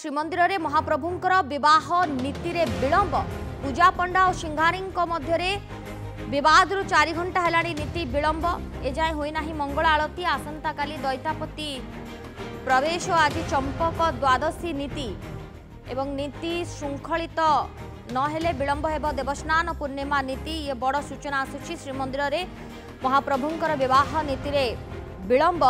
श्रीमंदिर में महाप्रभुंकर विवाह नीति रे विलंब पूजा पंडा और सिंघारी मध्य विवाद 4 घंटा है नीति विलंब एजाए होना मंगल आलती आसंता काली दैतापति प्रवेश आज चंपक द्वादशी नीति एवं नीति श्रृंखलित नहेले विलंब हेब देवस्नान पूर्णिमा नीति ये बड़ सूचना आसुची श्रीमंदिर में महाप्रभुंकर विवाह नीति रे विलंब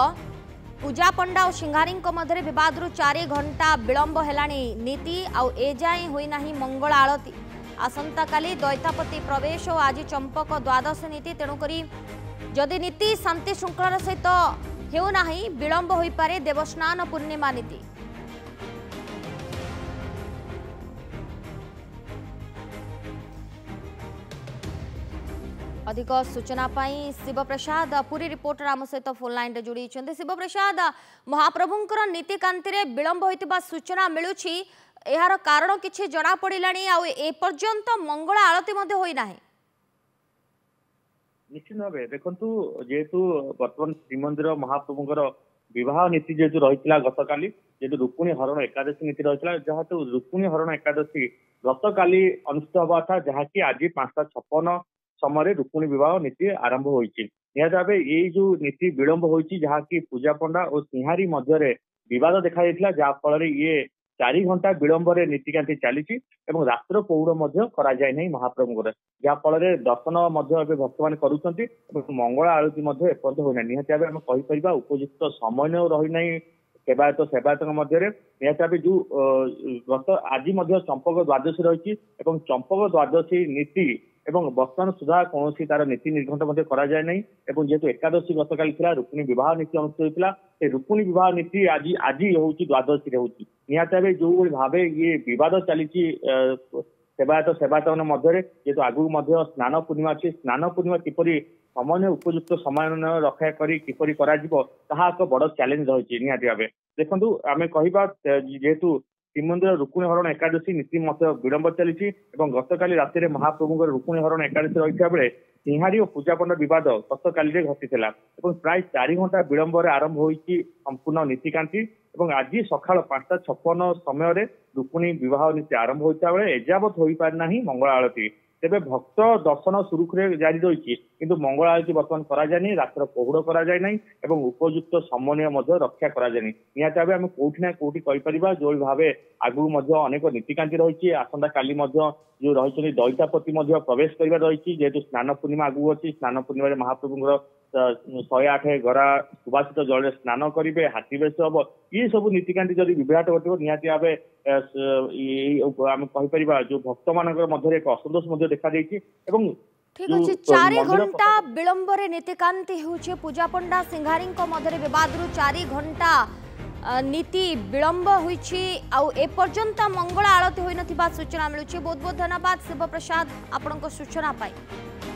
पूजा पंडा और सिंघारी मध्य विवाद 4 घंटा विलंब है नीति आउ एजाए होना मंगल आलती आसंता काली दैतापति प्रवेश और आज चंपक द्वादश नीति तेणुक जदि नीति शांति श्रृंखलार सहित होना विलंब हो पारे देवस्नान पूर्णिमा नीति। अधिक सूचना शिवप्रसाद पुरी रिपोर्टर आम सहित फोन लाइन जोड़ी शिवप्रसाद महाप्रभुंकर नीतिकांति रे विलंब होइतिबा सूचना मिलुछि यार कारण किछि जणा पड़िलानी आ ए पर्यंत मंगल आरती मध्ये होई नाही। निश्चित भाव देखु जेहेतु बर्तमान श्रीमंदिर महाप्रभुंकर विवाह नीति जेहेतु रही गतकाली जेहेतु रुक्मिणी हरण एकादशी नीति रही जहाँ रुक्मिणी हरण एकादशी गतकाली अनुष्ठित हवा था जहाँकि आज 5:56 समय रुक्मिणी विवाह नीति आरंभ होती निहत भाव ये जो नीति विलंब होती जहाँकि पूजा पंडा और सिंहारी मध्य विवाद देखा जहाँफल ये 4 घंटा विलंब नीतिकांति चली रात्र पौड़ करा जाए नहीं महाप्रभुंर जहाँफल दर्शन भक्त मैंने करुँच मंगल आरती एपर्त होना निहत भाव आम कहीपर उपयुक्त समय रही सेवायत सेवायत मध्य निहत भाव जो गत आज चंपक द्वादशी रही चंपक द्वादशी नीति एवं वर्तमान सुधा कौन तार नीति निर्घंट करा जाए नहीं जेहेतु एकादशी गतकाली रुक्मिणी विवाह नीति अनुष्ठित होता से रुक्मिणी विवाह नीति आज आज हूँ द्वादशी होती निहत भाव जो भाव ये बद चली सेवायत सेवायत मध्य जेहेतु आगू स्नान पूर्णिमा अच्छी स्नान पूर्णिमा किपरि समय उपयुक्त समय रक्षा किपरि एक बड़ चैलेंज रही निहत भाव देखु आम कह जेहेतु श्रीमंदिर रुक्मिणी हरण एकादशी नीति विलंब चली गतकाली राति महाप्रभुंर रुक्मिणी हरण एकादशी रही बेले सिंहारी और पूजा पंडा विवाद गतकाली घटी प्राय 4 घंटा विलंब आरंभ होती संपूर्ण नीतिकांति आज सका 5:56 समय रुक्मिणी विवाह नीति आरंभ होता बेले एजावत हो पारना मंगल आरती तेरे भक्त दर्शन सुरुखुरे जारी रही किंतु मंगल आरती बर्तमान करा जाए रात्र पहुड़ करा जाए नहीं उपयुक्त समन्वय रक्षा करा जाए निहत भाव आम कौटि ना कौटि कहीपर जो भाव आगू अनेक नीतिकांति रही आसंता काली जो रही दैतापति प्रवेश कर रही जेहेतु स्नान पूर्णिमा आगू अच्छी स्नान पूर्णिमा महाप्रभुंर 108 गरा सुभाषित जल स्नान करेंगे हाथी बेश हम ये सब नीतिकांति जब विभ्राट घटो निहत भाव आम कहीपर जो भक्त मान एक असंतोष देखा देती ठीक अच्छे 4 घंटा विलंब नीतिकांति होचे पूजा पंडा सिंघारी मध्य विवाद 4 घंटा नीति विलंब होइछि आउ ए पर्यंत मंगल आरती होई नथिबा सूचना मिलुछि बहुत बहुत धन्यवाद शिवप्रसाद आपनक सूचना पाई।